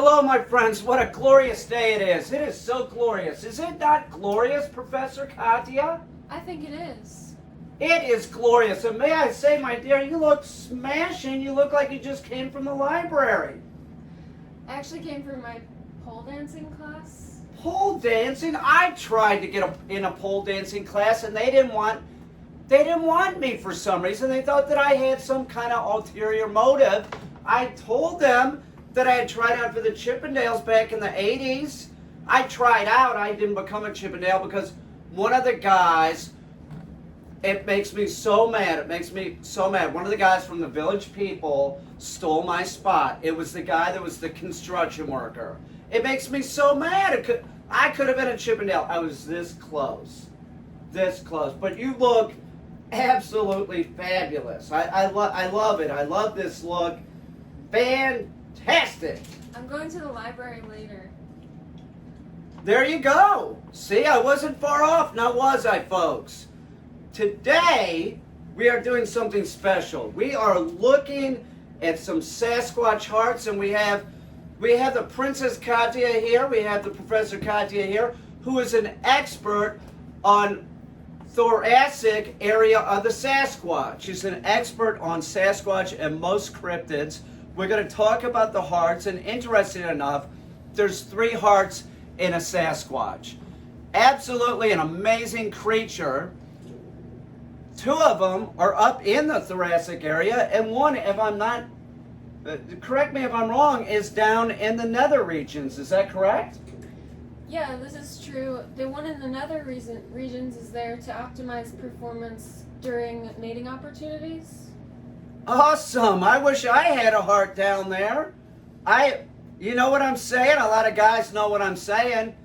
Hello, my friends. What a glorious day it is. It is so glorious. Is it not glorious, Professor Katya? I think it is. It is glorious. And may I say, my dear, you look smashing. You look like you just came from the library. I actually came from my pole dancing class. Pole dancing? I tried to get in a pole dancing class, and they didn't want me for some reason. They thought that I had some kind of ulterior motive. I told them that I had tried out for the Chippendales back in the 80s. I tried out. I didn't become a Chippendale because one of the guys, it makes me so mad. It makes me so mad. One of the guys from the Village People stole my spot. It was the guy that was the construction worker. It makes me so mad. I could have been a Chippendale. I was this close. This close. But you look absolutely fabulous. I love it. I love this look. Fantastic. I'm going to the library later. There you go. See, I wasn't far off, now was I, folks? Today, we are doing something special. We are looking at some Sasquatch hearts, and we have the Princess Katya here, we have the Professor Katya here, who is an expert on thoracic area of the Sasquatch. She's an expert on Sasquatch and most cryptids. We're going to talk about the hearts, and interesting enough, there's 3 hearts in a Sasquatch. Absolutely an amazing creature. 2 of them are up in the thoracic area, and one, if I'm not, correct me if I'm wrong, is down in the nether regions. Is that correct? Yeah, this is true. The one in the nether regions is there to optimize performance during mating opportunities. Awesome. I wish I had a heart down there. You know what I'm saying? A lot of guys know what I'm saying.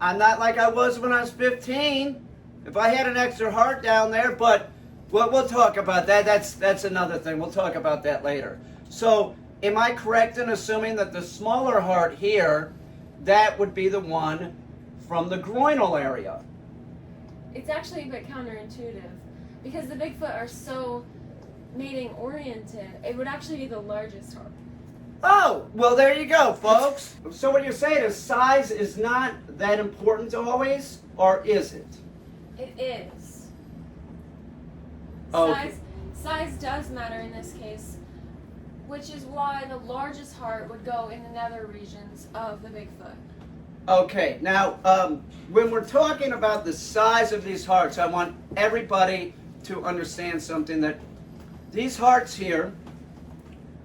I'm not like I was when I was 15. If I had an extra heart down there, but we'll talk about that. That's another thing. We'll talk about that later. So, am I correct in assuming that the smaller heart here, that would be the one from the groinal area? It's actually a bit counterintuitive because the Bigfoot are so mating oriented. It would actually be the largest heart. Oh, well, there you go, folks. So what you're saying is size is not that important always, or is it? It is. Okay. Size does matter in this case, which is why the largest heart would go in the nether regions of the Bigfoot. Okay, now, when we're talking about the size of these hearts, I want everybody to understand something, that these hearts here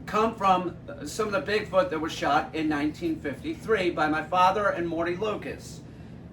come from some of the Bigfoot that was shot in 1953 by my father and Morty Lucas.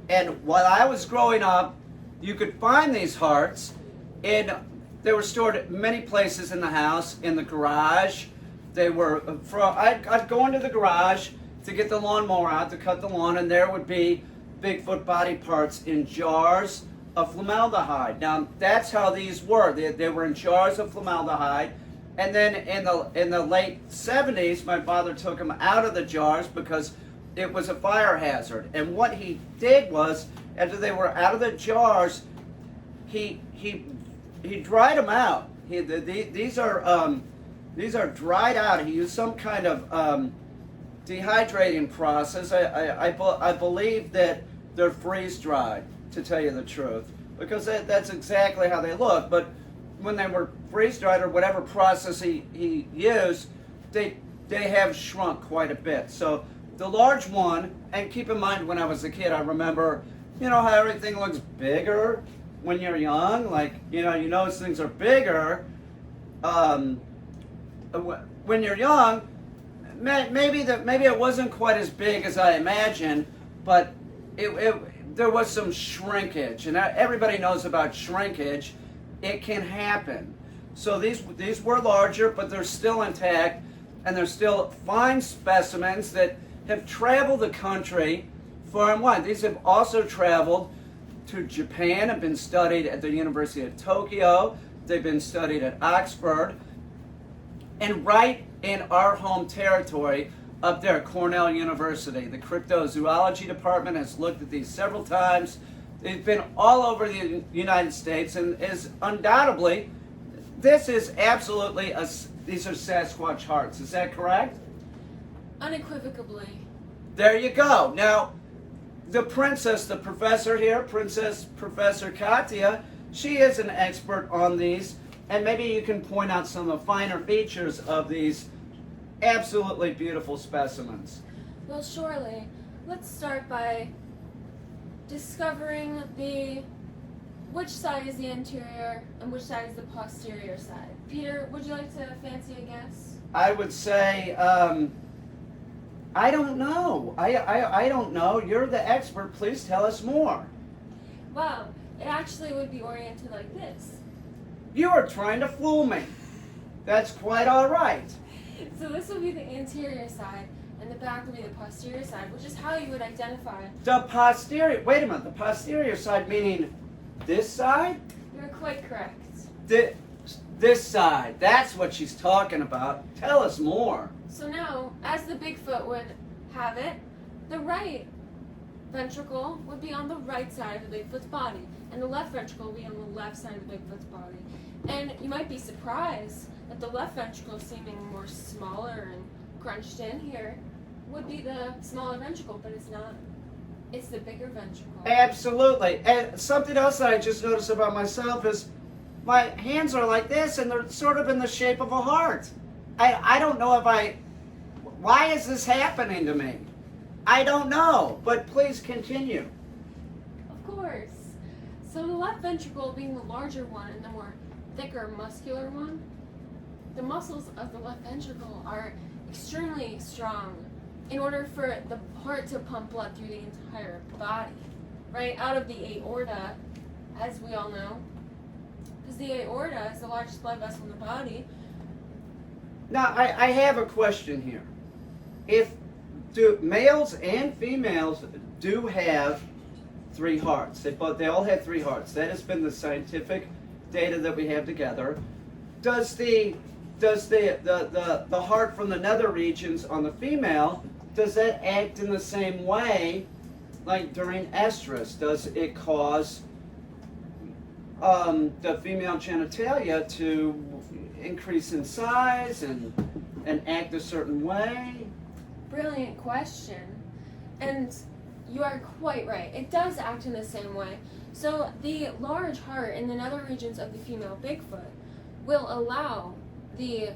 And while I was growing up, you could find these hearts, and they were stored at many places in the house, in the garage. They were I'd go into the garage to get the lawnmower out to cut the lawn, and there would be Bigfoot body parts in jars of formaldehyde. Now that's how these were. They were in jars of formaldehyde, and then in the late 70s, my father took them out of the jars because it was a fire hazard. And what he did was, after they were out of the jars, he dried them out. These are dried out. He used some kind of dehydrating process. I believe that they're freeze dried, to tell you the truth, because that's exactly how they look. But when they were freeze dried, or whatever process he used, they have shrunk quite a bit. So the large one, and keep in mind, when I was a kid, I remember, you know how everything looks bigger when you're young, like you notice things are bigger when you're young. Maybe it wasn't quite as big as I imagined, but there was some shrinkage, and everybody knows about shrinkage. It can happen. So these were larger, but they're still intact, and they're still fine specimens that have traveled the country far and wide. These have also traveled to Japan, have been studied at the University of Tokyo. They've been studied at Oxford, and right in our home territory up there at Cornell University. The cryptozoology department has looked at these several times. They've been all over the United States, and is undoubtedly, this is absolutely, these are Sasquatch hearts. Is that correct? Unequivocally. There you go. Now, the princess, the professor here, Princess Professor Katya, she is an expert on these, and maybe you can point out some of the finer features of these absolutely beautiful specimens. Well, surely. Let's start by discovering which side is the anterior and which side is the posterior side. Peter, would you like to fancy a guess? I would say, I don't know. I don't know. You're the expert. Please tell us more. Well, it actually would be oriented like this. You are trying to fool me. That's quite all right. So this would be the anterior side, and the back would be the posterior side, which is how you would identify. The posterior, wait a minute, the posterior side meaning this side? You're quite correct. This side, that's what she's talking about. Tell us more. So now, as the Bigfoot would have it, the right ventricle would be on the right side of the Bigfoot's body, and the left ventricle would be on the left side of the Bigfoot's body. And you might be surprised that the left ventricle, seeming more smaller and crunched in here, would be the smaller ventricle, but it's not. It's the bigger ventricle. Absolutely. And something else that I just noticed about myself is my hands are like this, and they're sort of in the shape of a heart. I don't know why is this happening to me? I don't know, but please continue. Of course. So the left ventricle being the larger one and the more thicker muscular one, the muscles of the left ventricle are extremely strong in order for the heart to pump blood through the entire body, right? Out of the aorta, as we all know, because the aorta is the largest blood vessel in the body. Now, I have a question here. Do males and females do have three hearts? They all have three hearts. That has been the scientific data that we have together. Does the heart from the nether regions on the female, does that act in the same way like during estrus? Does it cause the female genitalia to increase in size and act a certain way? Brilliant question. And you are quite right. It does act in the same way. So the large heart in the nether regions of the female Bigfoot will allow the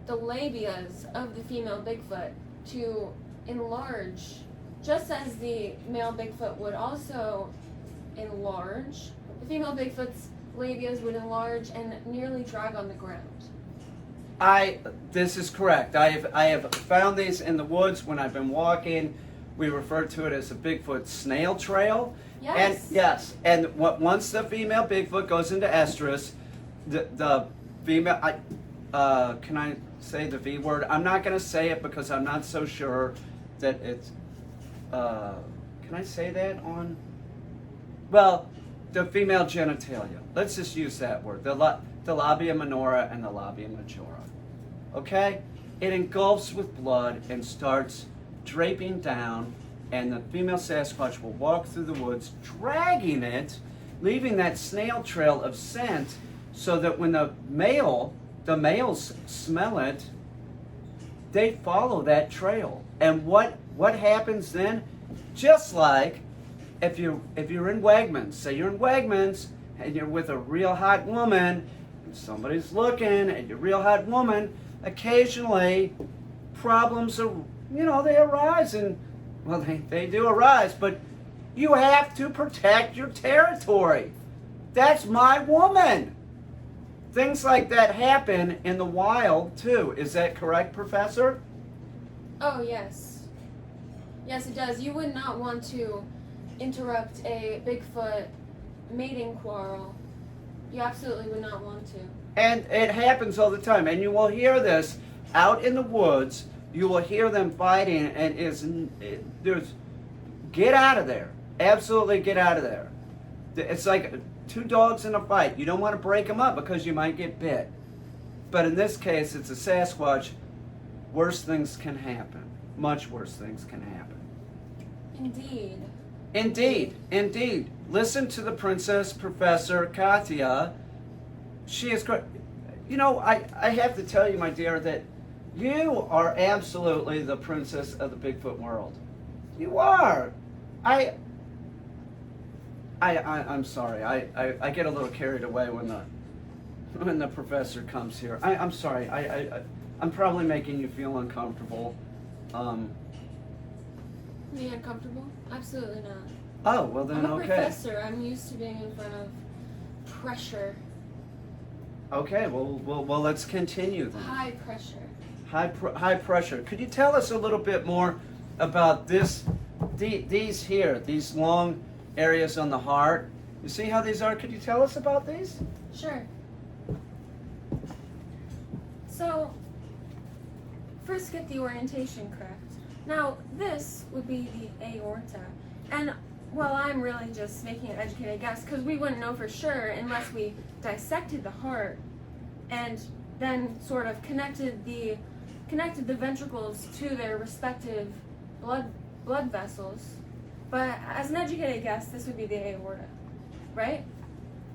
labias of the female Bigfoot to enlarge, just as the male Bigfoot would also enlarge. The female Bigfoot's labias would enlarge and nearly drag on the ground. This is correct. I have found these in the woods when I've been walking. We refer to it as a Bigfoot snail trail. Yes. And once the female Bigfoot goes into estrus, the female, can I say the V word? I'm not going to say it because I'm not so sure that it's, can I say that on? Well, the female genitalia. Let's just use that word. The labia minora and the labia majora. Okay? It engulfs with blood and starts draping down, and the female Sasquatch will walk through the woods dragging it, leaving that snail trail of scent so that when the males smell it, they follow that trail. And what happens then? Just like if you're in Wegmans, say you're in Wegmans and you're with a real hot woman, and somebody's looking at your real hot woman, occasionally problems are, they arise, and well, they do arise, but you have to protect your territory. That's my woman. Things like that happen in the wild too. Is that correct, Professor? Oh, yes. Yes, it does. You would not want to interrupt a Bigfoot mating quarrel. You absolutely would not want to. And it happens all the time. And you will hear this out in the woods. You will hear them fighting, and there's get out of there. Absolutely get out of there. It's like two dogs in a fight. You don't want to break them up because you might get bit. But in this case, it's a Sasquatch. Worse things can happen. Much worse things can happen. Indeed. Listen to the Princess Professor Katya. She is great. I have to tell you, my dear, that You are absolutely the princess of the Bigfoot world. You are. I'm sorry. I get a little carried away when the professor comes here. I'm sorry. I'm probably making you feel uncomfortable. Me uncomfortable? Absolutely not. Oh, well then, I'm a okay. professor. I'm used to being in front of pressure. Okay, well, let's continue then. High pressure. High pressure. Could you tell us a little bit more about these here, these long areas on the heart? You see how these are? Could you tell us about these? Sure. So, first get the orientation correct. Now, this would be the aorta. And, well, I'm really just making an educated guess because we wouldn't know for sure unless we dissected the heart and then sort of connected the ventricles to their respective blood vessels. But as an educated guess, this would be the aorta, right?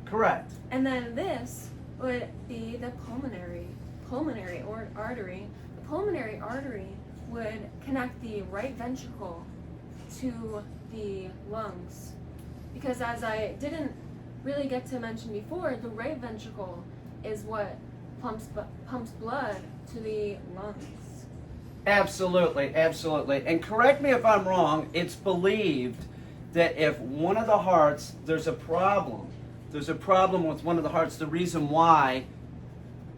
Correct. And then this would be the pulmonary artery. The pulmonary artery would connect the right ventricle to the lungs. Because as I didn't really get to mention before, the right ventricle is what pumps blood to the lungs. Absolutely, absolutely. And correct me if I'm wrong, it's believed that if one of the hearts, there's a problem with one of the hearts, the reason why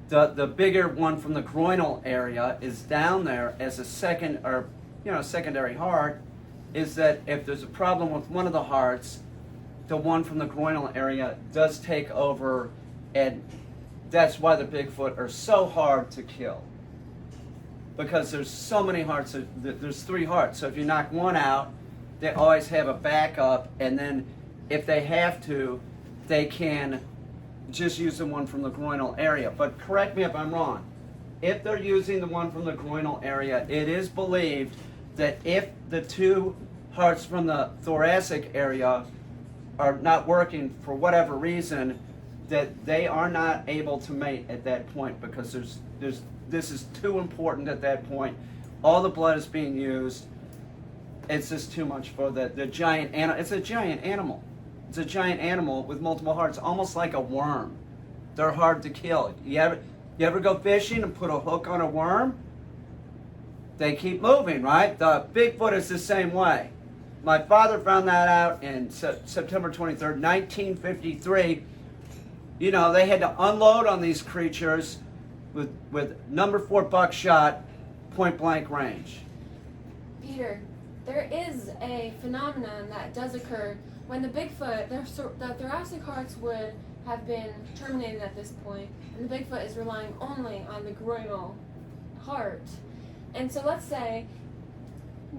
the bigger one from the groinal area is down there as a secondary heart, is that if there's a problem with one of the hearts, the one from the groinal area does take over, and that's why the Bigfoot are so hard to kill. Because there's so many hearts, there's 3 hearts, so if you knock one out, they always have a backup, and then if they have to, they can just use the one from the groinal area. But correct me if I'm wrong. If they're using the one from the groinal area, it is believed that if the 2 hearts from the thoracic area are not working for whatever reason, that they are not able to mate at that point, because this is too important at that point. All the blood is being used. It's just too much for the giant animal. It's a giant animal. It's a giant animal with multiple hearts, almost like a worm. They're hard to kill. You ever go fishing and put a hook on a worm? They keep moving, right? The Bigfoot is the same way. My father found that out in September 23rd, 1953. You know, they had to unload on these creatures with number 4 buckshot, point blank range. Peter, there is a phenomenon that does occur when the Bigfoot, the thoracic hearts would have been terminated at this point, and the Bigfoot is relying only on the groinal heart. And so let's say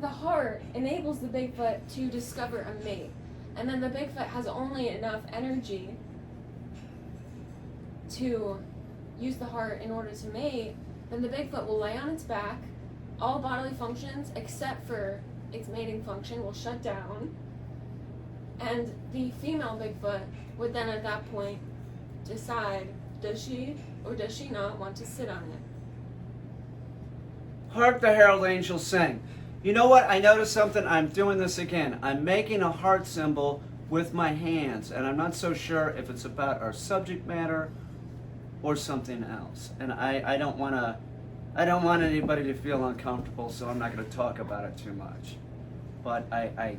the heart enables the Bigfoot to discover a mate, and then the Bigfoot has only enough energy to use the heart in order to mate, then the Bigfoot will lay on its back. All bodily functions except for its mating function will shut down, and the female Bigfoot would then at that point decide, does she or does she not want to sit on it? Hark the herald angels sing. You know what? I noticed something. I'm doing this again. I'm making a heart symbol with my hands, and I'm not so sure if it's about our subject matter or something else. And I don't want anybody to feel uncomfortable, so I'm not going to talk about it too much. But I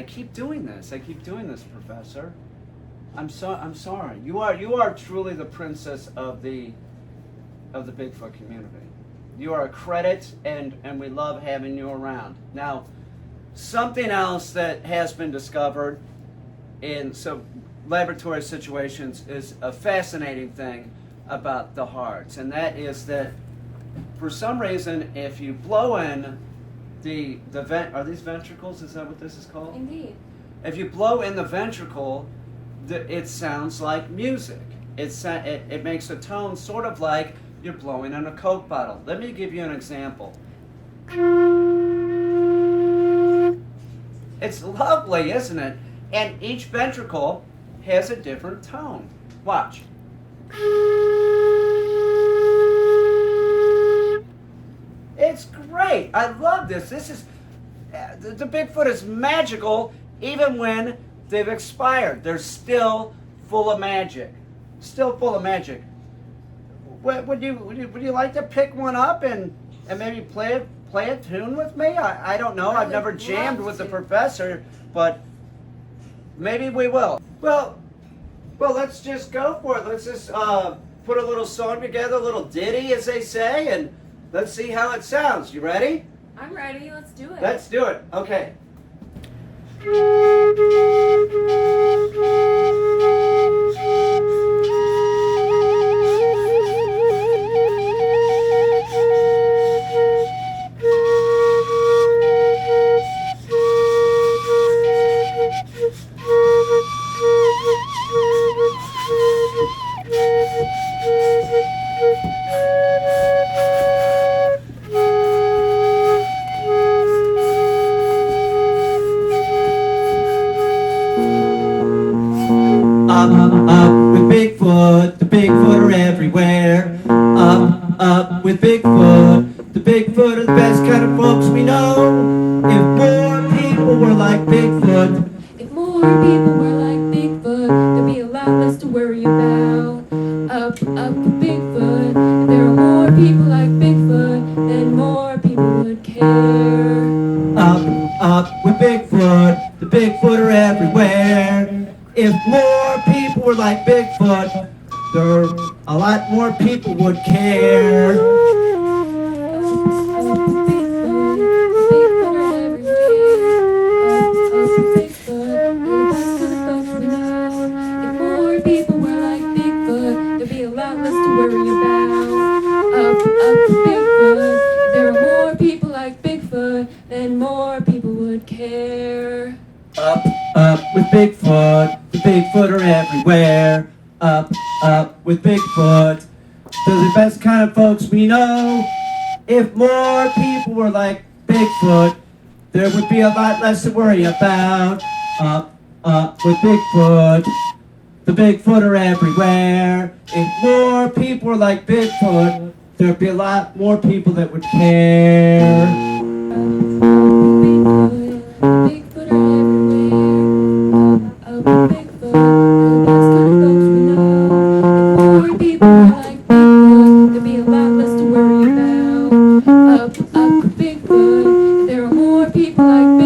keep doing this. I keep doing this, Professor. I'm sorry. You are truly the princess of the Bigfoot community. You are a credit, and we love having you around. Now, something else that has been discovered in some laboratory situations is a fascinating thing about the hearts, and that is that for some reason, if you blow in the are these ventricles? Is that what this is called? Indeed. If you blow in the ventricle, it sounds like music. It makes a tone sort of like you're blowing in a Coke bottle. Let me give you an example. It's lovely, isn't it? And each ventricle has a different tone. Watch. great. I love this. This is the Bigfoot is magical, even when they've expired. They're still full of magic. Still full of magic. Would you like to pick one up and maybe play a tune with me? I don't know. I've never jammed with the professor, but maybe we will. Well, let's just go for it. Let's just put a little song together, a little ditty, as they say, and let's see how it sounds. You ready? I'm ready. Let's do it. Let's do it. Okay. Up with Bigfoot, the Bigfoot are everywhere. Up with Bigfoot, the Bigfoot are the best kind of folks we know. If more people were like Bigfoot, If more people were like Bigfoot, there'd be a lot less to worry about. Up with Bigfoot. If there were more people like Bigfoot, then more people would care. up with Bigfoot, the Bigfoot are everywhere. If more people were like Bigfoot, there a lot more people would care. Then more people would care. Up with Bigfoot, the Bigfoot are everywhere. Up with Bigfoot, they're the best kind of folks we know. If more people were like Bigfoot, there would be a lot less to worry about. Up with Bigfoot, the Bigfoot are everywhere. If more people were like Bigfoot, there'd be a lot more people that would care. Up with Bigfoot. There are more people like Bigfoot.